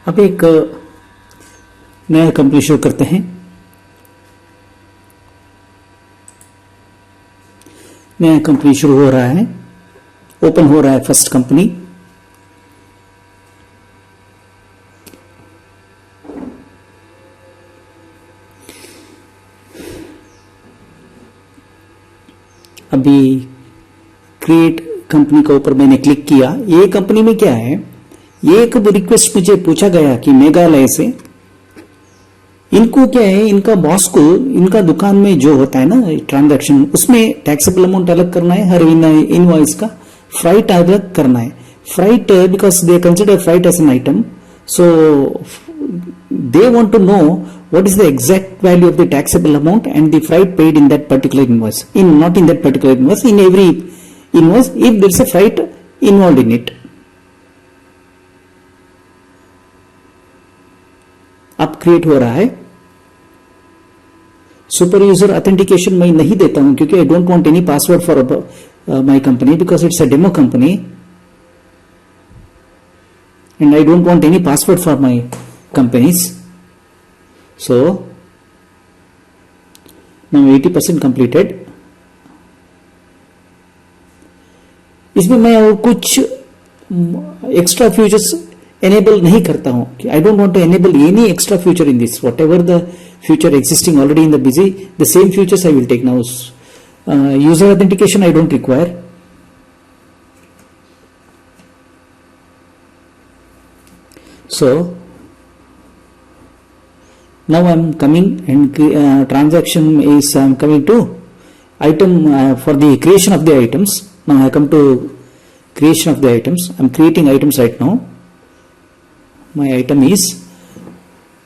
अब एक नया कंपनी शुरू करते हैं। नया कंपनी शुरू हो रहा है, ओपन हो रहा है फर्स्ट कंपनी। अभी क्रिएट कंपनी के ऊपर मैंने क्लिक किया। ये कंपनी में क्या है, ये एक रिक्वेस्ट मुझे पूछा गया कि मेघालय से इनको क्या है, इनका बॉस को इनका दुकान में जो होता है ना ट्रांजैक्शन, उसमें टैक्सेबल अमाउंट अलग करना है, हर इनवॉइस का फ्राइट अलग करना है। Freight because they consider freight as an item, so they want to know what is the exact value of the taxable amount and the freight paid in that particular invoice, not in that particular invoice, in every invoice if there is a freight involved in it. अब create हो रहा है। Super user authentication मैं नहीं देता हूं क्योंकि आई don't want any password for my company because it's a demo company and I don't want any password for my companies. So now 80% completed. इसमें मैं और कुछ एक्स्ट्रा फीचर्स एनेबल नहीं करता हूं। I don't want to enable any extra feature in this, whatever the feature existing already in the Busy, the same features I will take now. User authentication I don't require. So now I am coming and transaction is I am coming to item for the creation of the items. Now I come to creation of the items. I am creating items right now. My item is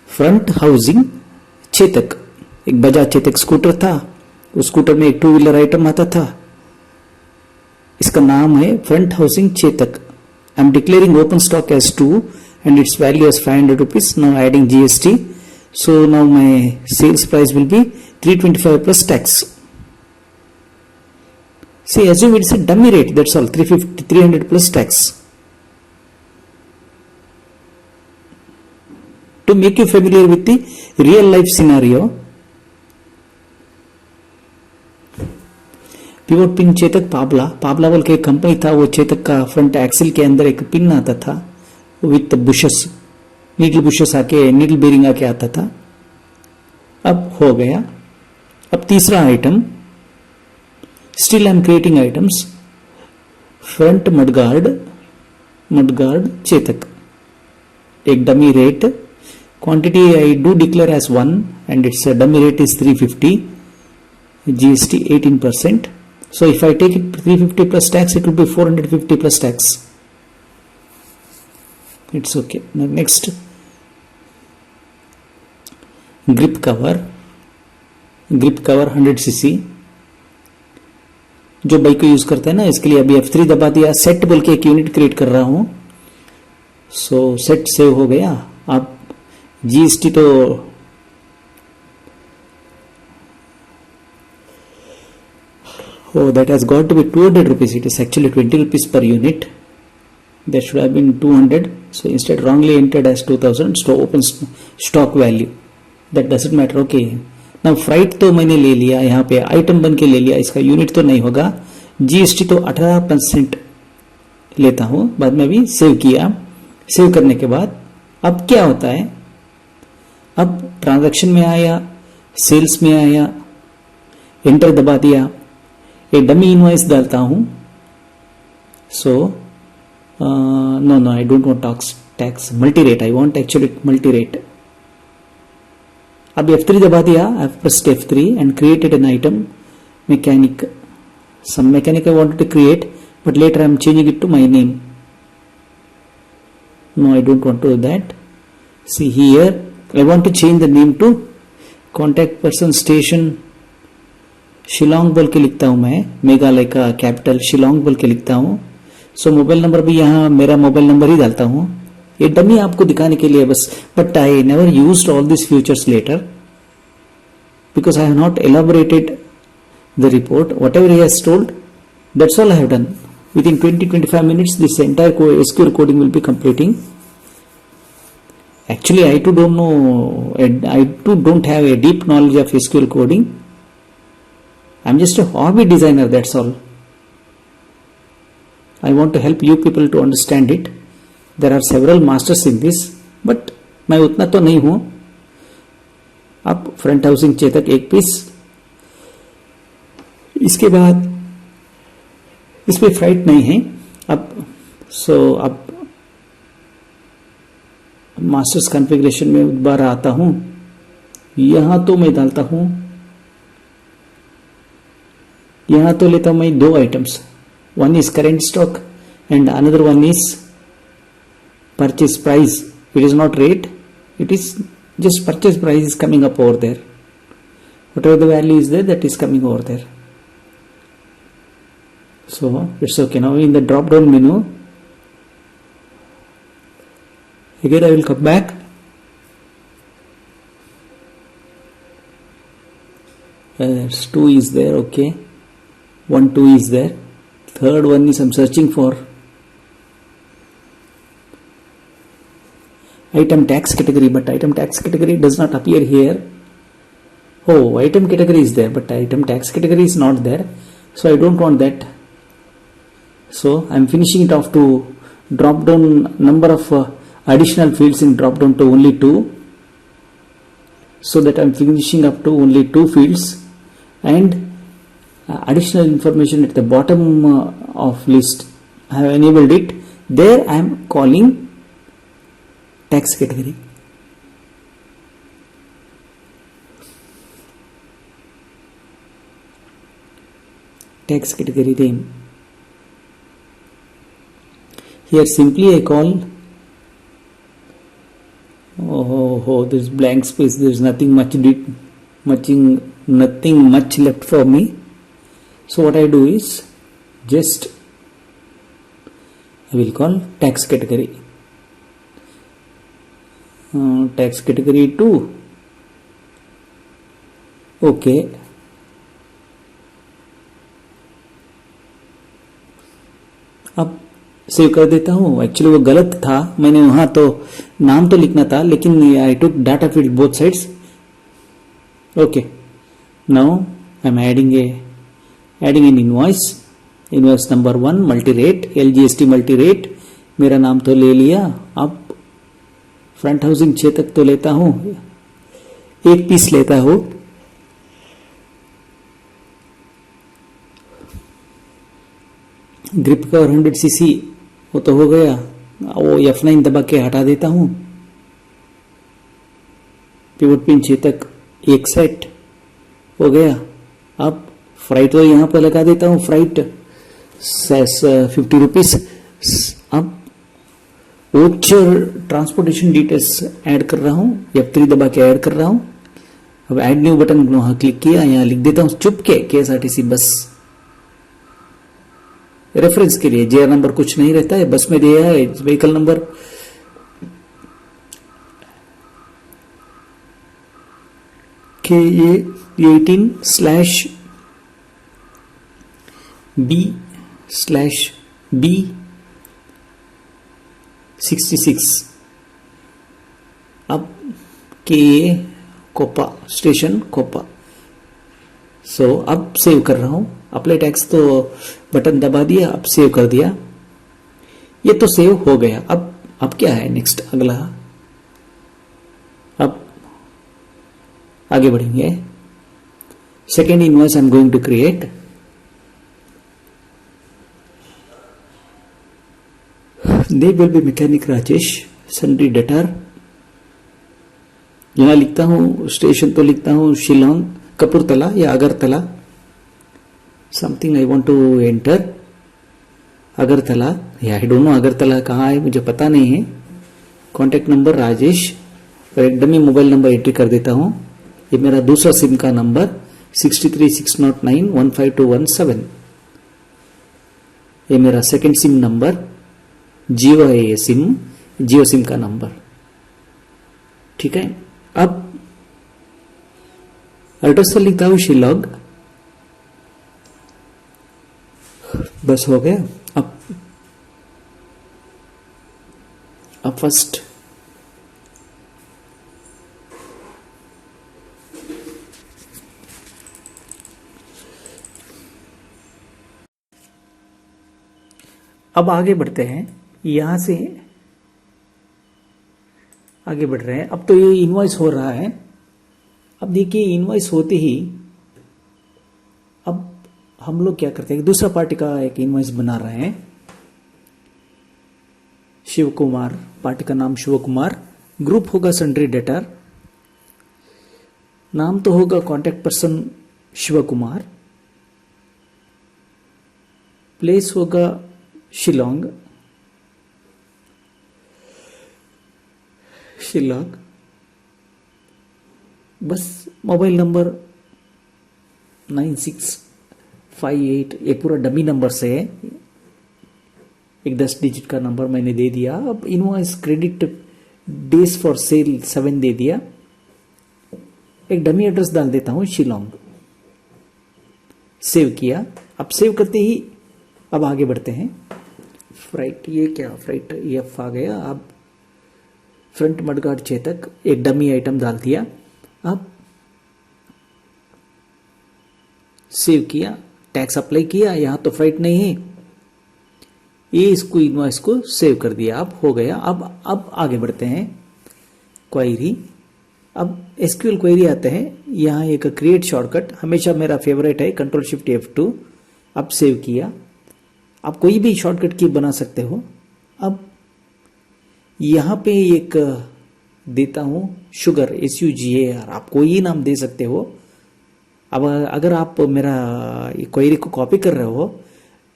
front housing Chetak. एक Bajaj Chetak scooter था, उस scooter में एक 2 wheeler item आता था, इसका नाम है front housing Chetak. I am declaring open stock as 2 and its value as 500 rupees. Now adding GST. So now my sales price will be 325 plus tax. See, assume it's a dummy rate, that's all, 300 plus tax. To make you familiar with the real life scenario, pivot pin Chetak पाबला बोल के एक company था, वो चेतक का front axle के अंदर एक पिन आता था विथ बुशेस, नीडल बुशेस आके, नीडल बेरिंग आके आता था। अब हो गया। अब तीसरा item, still I am creating items. Front mudguard Chetak, एक dummy rate, quantity I do declare as 1 and its dummy rate is 350, GST 18%. So if I take it 350 plus tax, it will be 450 plus tax. It's okay. Now next, grip cover 100cc, जो bike को use करते हैं ना, इसके लिए अभी F3 दबा दिया। सेट बोल के एक यूनिट क्रिएट कर रहा हूं। सो सेट सेव हो गया। अब GST तो that has got to be 200 rupees. It is actually 20 rupees per unit. That should have been 200. So instead wrongly entered as 2000. So open stock value. That doesn't matter. Okay. Now freight तो मैंने ले लिया, यहाँ पे item बन के ले लिया, इसका यूनिट तो नहीं होगा। GST तो 18% लेता हूँ, बाद में भी सेव किया। सेव करने के बाद अब क्या होता है, अब ट्रांजैक्शन में आया, सेल्स में आया, एंटर दबा दिया, एक डमी इनवॉइस डालता हूं। So no I don't want tax multi rate, I want actually multi rate. अब F3 दबा दिया, I pressed F3 and created an item mechanic, some mechanic I wanted to create but later I am changing it to my name. No I don't want to do that. See here I want to change the name to contact person station Shillong बोल के लिखता हूं मैं, मेघालय का capital Shillong बोल के लिखता हूं। सो मोबाइल नंबर भी यहां मेरा मोबाइल नंबर ही डालता हूं, ये डमी आपको दिखाने के लिए बस। But I never used all this features later because I have not elaborated the report. Whatever he has told, that's all I have done. Within 20-25 minutes this entire SQL coding will be completing. Actually, I too don't know, I too don't have a deep knowledge of SQL coding. I'm just a hobby designer, that's all. I want to help you people to understand it. There are several masters in this, but मैं उतना तो नहीं हूँ. अब front housing Chetak एक piece, इसके बाद इसमें फ्राइट नहीं है. अब अब मास्टर्स कॉन्फ़िगरेशन में दोबारा आता हूं. यहां तो मैं डालता हूं, यहां तो लेता हूं मैं दो items. One is current stock and another one is purchase price. It is not rate, it is just purchase price is coming up over there. Whatever the value is there, that is coming over there. So it's okay. Now in the drop down menu, again I will come back. There's 2 is there, okay. 1, 2 is there. Third one is I'm searching for item tax category, but item tax category does not appear here. Oh, item category is there, but item tax category is not there, so I don't want that. So I'm finishing it off to drop down number of additional fields in drop down to only 2, so that I'm finishing up to only 2 fields, and additional information at the bottom of list I have enabled it. There I am calling tax category. Tax category name. Here simply I call, there's blank space, there's nothing much left for me. So what I do is just I will call tax category. Tax category 2. Okay. अब save कर देता हूँ. Actually वो गलत था, मैंने वहां तो नाम तो लिखना था, लेकिन I took data field both sides. Okay, now I am adding an invoice number 1 multi rate, LGST multi rate. मेरा नाम तो ले लिया. अब फ्रंट हाउसिंग चेतक तो लेता हूं, एक पीस लेता हूं. ग्रिप का 100 cc वो तो हो गया. वो F9 दबा के हटा देता हूं. पिवट पिन चेतक एक सेट हो गया. अब फ्राइट तो यहां पर लगा देता हूं. Freight 50 rupees. अब वोचर ट्रांसपोर्टेशन डिटेल्स ऐड कर रहा हूं, F3 दबा के ऐड कर रहा हूं. अब ऐड न्यू बटन वहां क्लिक किया, यहां लिख देता हूं चुपके KSRTC बस. रेफरेंस के लिए JR नंबर कुछ नहीं रहता है, बस में दिया है व्हीकल नंबर. KA18/B/B66. अब KA कोपा स्टेशन कोपा. सो अब सेव कर रहा हूं. अप्लाई टैक्स तो बटन दबा दिया, अब सेव कर दिया. ये तो सेव हो गया. अब क्या है नेक्स्ट अगला. अब आगे बढ़ेंगे. Second invoice I am going to create. They will be mechanic Rajesh, sundry debtor. यहां लिखता हूं स्टेशन तो लिखता हूं शिलोंग, कपूरतला या Agartala. Something I want to enter Agartala. Yeah I don't know Agartala कहाँ है, मुझे पता नहीं है. कॉन्टेक्ट नंबर राजेश, एक डमी मोबाइल नंबर एंट्री कर देता हूं. ये मेरा दूसरा सिम का नंबर 6360915217. ये मेरा सेकंड सिम नंबर जियो है. ये सिम जियो सिम का नंबर. ठीक है. अब एड्रेस लिखता हूं शिलोंग. बस हो गया. अब फर्स्ट अब आगे बढ़ते हैं, यहां से आगे बढ़ रहे हैं। अब तो ये इनवॉइस हो रहा है। अब देखिए इनवॉइस होते ही अब हम लोग क्या करते हैं, दूसरा पार्टी का एक इनवॉइस बना रहे हैं। शिव कुमार, पार्टी का नाम शिव कुमार, ग्रुप होगा सन्ड्री डेटर, नाम तो होगा contact person Shiv Kumar, place होगा शिलोंग, शिलोंग, बस मोबाइल नंबर 9658, ये पूरा डमी नंबर से है, एक 10 डिजिट का नंबर मैंने दे दिया। अब invoice credit days for sale 7 दे दिया। एक डमी एड्रेस डाल देता हूं शिलोंग, सेव किया। अब सेव करते ही अब आगे बढ़ते हैं। फ्राइट, ये क्या फ्राइट एफ आ गया। अब फ्रंट मडगार्ड चेतक, एक डमी आइटम डाल दिया। अब सेव किया, टैक्स अप्लाई किया, यहां तो फ्राइट नहीं है, ये इसको इनवॉइस को सेव कर दिया। अब हो गया। अब आगे बढ़ते हैं। क्वेरी, अब एसक्यूएल क्वेरी आते हैं। यहां एक क्रिएट शॉर्टकट हमेशा मेरा फेवरेट है, कंट्रोल शिफ्ट F2। अब सेव किया। आप कोई भी शॉर्टकट की बना सकते हो। अब यहां पे एक देता हूं शुगर, SUGAR, आप कोई नाम दे सकते हो। अब अगर आप मेरा क्वेरी को कॉपी कर रहे हो,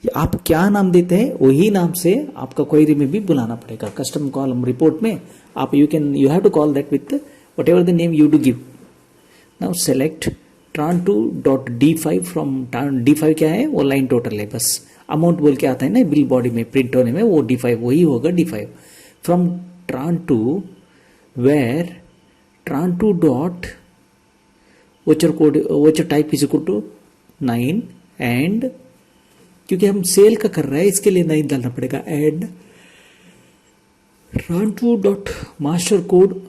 आप क्या नाम देते हैं वही नाम से आपका क्वेरी में भी बुलाना पड़ेगा। कस्टम कॉलम रिपोर्ट में आप you have to call that with whatever the name you do give. Now select tran2.d5 from D5 क्या है, वो लाइन टोटल है, बस अमाउंट बोल के आता है ना बिल बॉडी में, प्रिंट होने में, वो D5 वही होगा D5 from tran2 where tran2 dot voucher code, voucher type is equal to 9 and क्योंकि हम सेल का कर रहे हैं इसके लिए 9 डालना पड़ेगा। And tran2 dot master code,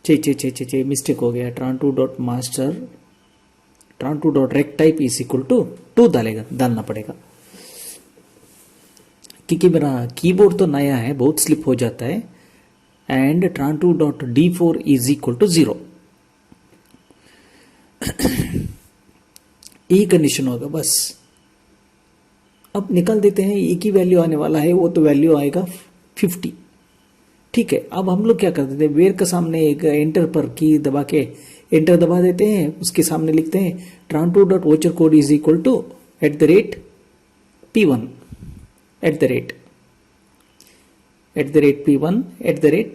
चे मिस्टेक हो गया, tran2 dot master, tran2 dot रेक टाइप इज इक्वल टू 2 डालना पड़ेगा, क्योंकि मेरा कीबोर्ड तो नया है, बहुत स्लिप हो जाता है। And tran2 dot D4 is equal to 0, ये कंडीशन होगा बस। अब निकाल देते हैं, एक ही वैल्यू आने वाला है, वो तो वैल्यू आएगा 50। ठीक है, अब हम लोग क्या करते थे, वेयर का सामने एक एंटर पर की दबा के एंटर दबा देते हैं, उसके सामने लिखते हैं tran2 dot voucher code is equal to @P1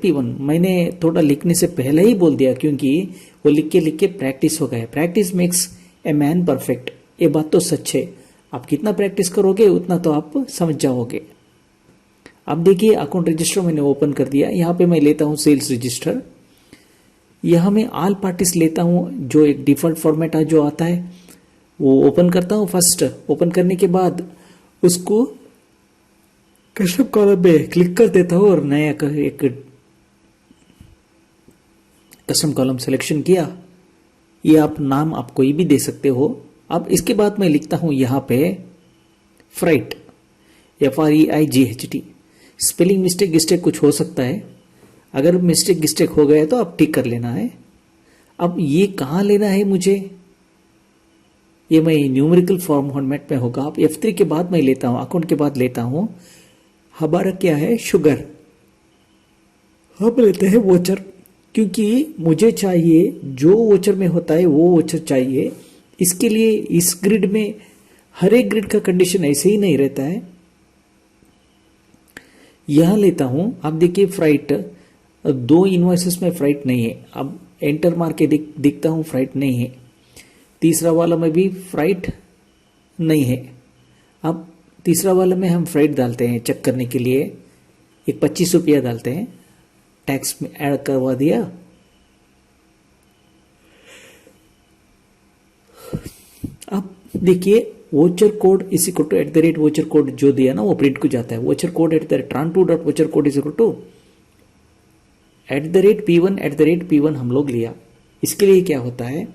@P1 मैंने थोड़ा लिखने से पहले ही बोल दिया, क्योंकि वो लिख के प्रैक्टिस हो गया। Practice makes a man perfect, ये बात तो सच है। आप कितना प्रैक्टिस करोगे उतना तो आप समझ जाओगे। अब देखिए अकाउंट रजिस्टर मैंने ओपन कर दिया। यहाँ पे मैं लेता हूँ सेल्स रजिस्टर, यहाँ मैं ऑल पार्टीज लेता हूँ, जो एक डिफॉल्ट फॉर्मेट जो आता है वो ओपन करता हूँ। फर्स्ट ओपन करने के बाद उसको कस्टम कॉलम में क्लिक कर देता हूँ और नया एक कस्टम कॉलम सिलेक्शन किया। ये आप नाम आप कोई भी दे सकते हो। अब इसके बाद मैं लिखता हूं यहां पे फ्राइट, FREIGHT। स्पेलिंग मिस्टेक कुछ हो सकता है, अगर मिस्टेक हो गया तो आप ठीक कर लेना है। अब ये कहां लेना है मुझे, ये मैं न्यूमेरिकल फॉर्मेट में होगा। अब F3 के बाद मैं लेता हूं, अकाउंट के बाद लेता हूं, हमारा क्या है शुगर, हम लेते हैं वोचर, क्योंकि मुझे चाहिए जो वोचर में होता है वो वोचर चाहिए। इसके लिए इस ग्रिड में हर एक ग्रिड का कंडीशन ऐसे ही नहीं रहता है। यहां लेता हूं, आप देखिए फ्राइट, 2 इनवॉइसेस में फ्राइट नहीं है। अब एंटर मार के दिखता हूं फ्राइट नहीं है। तीसरा वाला में भी फ्राइट नहीं है। अब तीसरा वाला में हम फ्राइट डालते हैं चेक करने के लिए, एक 25 रुपया डालते हैं, टैक्स में ऐड करवा दिया। अब देखिए voucher code is equal to @voucher code जो दिया ना वो प्रिंट को जाता है। Voucher code tran2 dot voucher code is equal to @P1 हम लोग लिया। इसके लिए क्या होता है,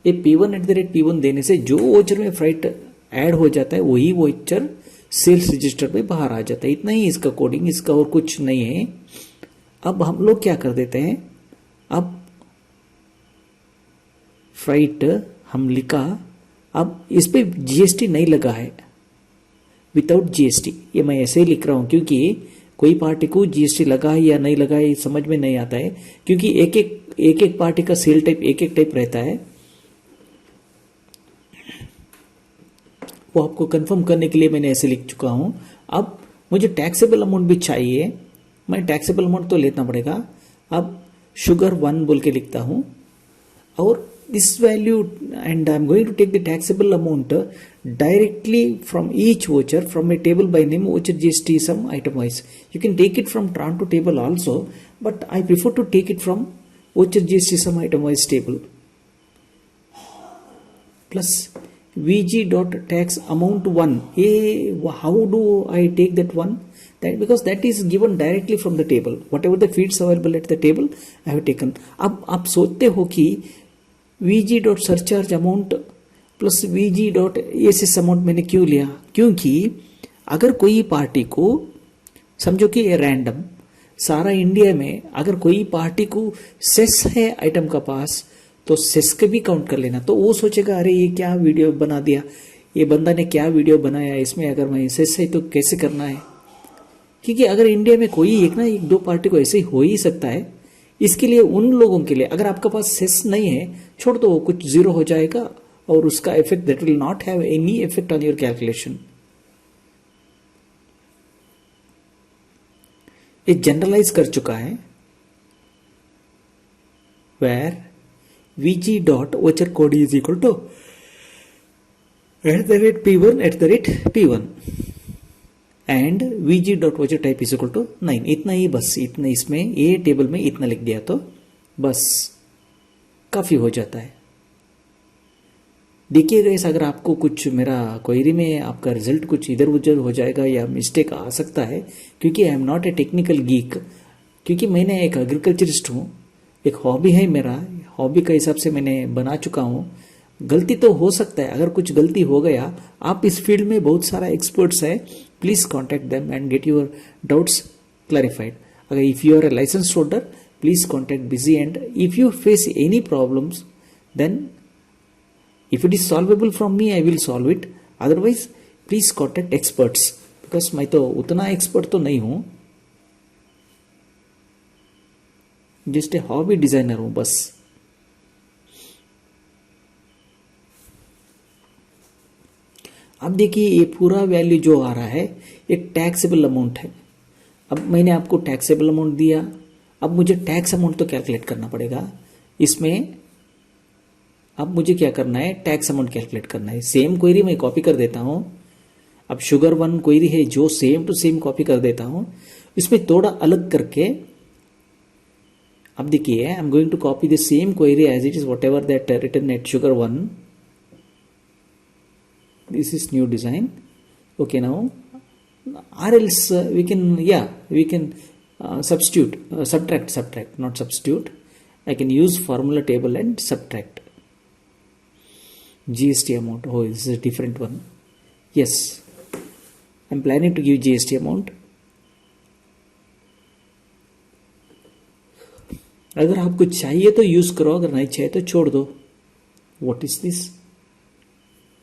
ये P1 @P1 देने से जो वोचर में फ्राइट ऐड हो जाता है वही वोचर सेल्स रजिस्टर पे बाहर आ जाता है। इतना ही इसका कोडिंग, इसका और कुछ नहीं है। अब हम लोग क्या कर देते हैं, अब फ्राइट हम लिखा, अब इस पे जीएसटी नहीं लगा है, विदाउट जीएसटी। ये मैं ऐसे ही लिख रहा हूं क्योंकि कोई पार्टी को जीएसटी लगा है या नहीं लगा है समझ में नहीं आता है, क्योंकि एक एक पार्टी का सेल टाइप एक एक टाइप रहता है। वो आपको कंफर्म करने के लिए मैंने ऐसे लिख चुका हूं। अब मुझे टैक्सेबल अमाउंट भी चाहिए, मैं टैक्सेबल अमाउंट तो लेना पड़ेगा। अब शुगर 1 बोल के लिखता हूं, और this value, and I'm going to take the taxable amount directly from each voucher from a table by name voucher GST sum itemized. You can take it from Tran to table also, but I prefer to take it from voucher GST sum itemized table. Plus VG dot tax amount 1. How do I take that one? That because that is given directly from the table. Whatever the feeds available at the table, I have taken. अब आप सोचते हो कि VG dot surcharge amount plus VG dot cess amount मैंने क्यों लिया, क्योंकि अगर कोई पार्टी को, समझो कि ये रैंडम सारा इंडिया में अगर कोई पार्टी को सेस है आइटम का पास, तो सेस के भी काउंट कर लेना। तो वो सोचेगा अरे ये क्या वीडियो बना दिया, ये बंदा ने क्या वीडियो बनाया, इसमें अगर मैं सेस है तो कैसे करना है। क्योंकि अगर इंडिया में कोई एक दो पार्टी को ऐसे ही हो ही सकता है, इसके लिए उन लोगों के लिए अगर आपका पास सेस नहीं है, छोड़ दो, कुछ जीरो हो जाएगा और उसका effect that will not have any effect on your calculation. ये जनरलाइज कर चुका है, where VG dot voucher code is equal to @P1 and VG dot voucher type is equal to 9। इतना ही बस, इतना इसमें ये टेबल में इतना लिख दिया तो बस काफी हो जाता है। देखिए गाइस, अगर आपको कुछ मेरा क्वेरी में आपका रिजल्ट कुछ इधर उधर हो जाएगा या मिस्टेक आ सकता है, क्योंकि I am not a technical geek, क्योंकि मैंने एक एग्रीकल्चरिस्ट हूँ, एक हॉबी है मेरा, हॉबी के हिसाब से मैंने बना चुका हूँ। गलती तो हो सकता है, अगर कुछ गलती हो गया, आप इस फील्ड में बहुत सारा एक्सपर्ट्स है, please contact them and get your doubts clarified. अगर if you are a licence holder, please contact Busy, and if you face any problems, then if it is solvable from me, I will solve it. Otherwise, please contact experts, because मैं तो उतना expert तो नहीं हूं, just a hobby designer हूं बस। अब देखिए, ये पूरा वैल्यू जो आ रहा है ये टैक्सेबल अमाउंट है। अब मैंने आपको टैक्सेबल अमाउंट दिया, अब मुझे टैक्स अमाउंट तो कैलकुलेट करना पड़ेगा इसमें। अब मुझे क्या करना है, टैक्स अमाउंट कैलकुलेट करना है। सेम क्वेरी मैं कॉपी कर देता हूं। अब शुगर 1 क्वेरी है जो सेम टू सेम कॉपी कर देता हूं, इसमें थोड़ा अलग करके। अब देखिए, I am going to copy the same query as it is, whatever that written at sugar 1। This is new design, okay. Now or else we can subtract, not substitute. I can use formula table and subtract GST amount. Oh, this is a different one. Yes, I'm planning to give GST amount. अगर आपको चाहिए तो use करो, अगर नहीं चाहिए तो छोड़ दो। What is this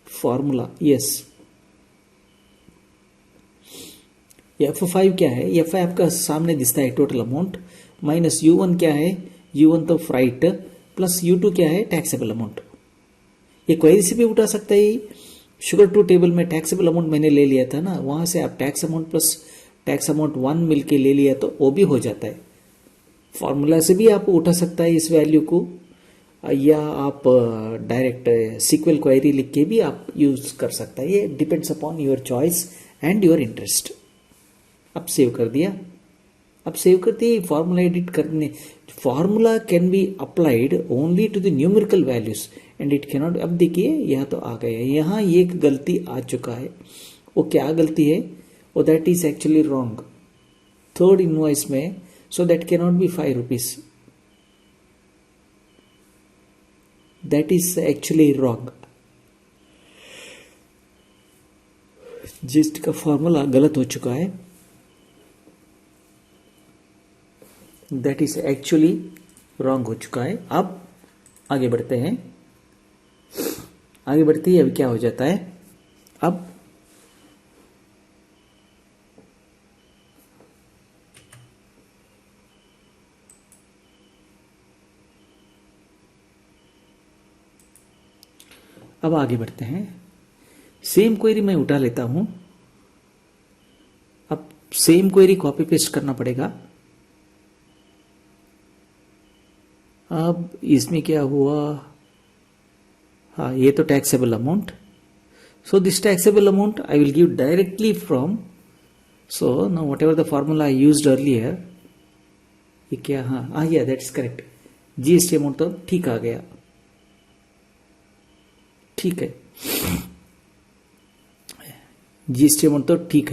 formula? Yes, F5 क्या है? F5 आपका सामने दिखता है टोटल अमाउंट, माइनस U1 क्या है? U1 तो फ्राइट, प्लस U2 क्या है? Taxable amount. ये क्वेरी से भी उठा सकता है। शुगर 2 टेबल में टैक्सेबल अमाउंट मैंने ले लिया था ना, वहां से आप tax amount plus tax amount 1 मिलके ले लिया तो वो भी हो जाता है। फॉर्मूला से भी आप उठा सकता है इस वैल्यू को, या आप डायरेक्ट सीक्वल क्वेरी लिख के भी आप यूज कर सकता है। ये depends upon your choice and your interest. अब सेव कर दिया, अब सेव करते ही फॉर्मूला एडिट करने, formula can be applied only to the numerical values and it cannot. अब देखिए यहाँ तो आ गया, यहाँ एक गलती आ चुका है। वो क्या गलती है? वो that is actually wrong third invoice में, so that cannot be 5 rupees. That is actually wrong. GST का फॉर्मूला गलत हो चुका है, दैट इज एक्चुअली रॉन्ग हो चुका है। अब आगे बढ़ते हैं। आगे बढ़ते ही अब क्या हो जाता है, अब आगे बढ़ते हैं। सेम क्वेरी मैं उठा लेता हूं। अब सेम क्वेरी कॉपी पेस्ट करना पड़ेगा। अब इसमें क्या हुआ, हाँ ये तो taxable amount. So this taxable amount I will give directly from, so now what ever the formula I used earlier, ये क्या, हाँ आ गया, दैट्स करेक्ट। जीएसटी अमाउंट तो ठीक आ गया, ठीक है, जीएसटी अमाउंट तो ठीक है।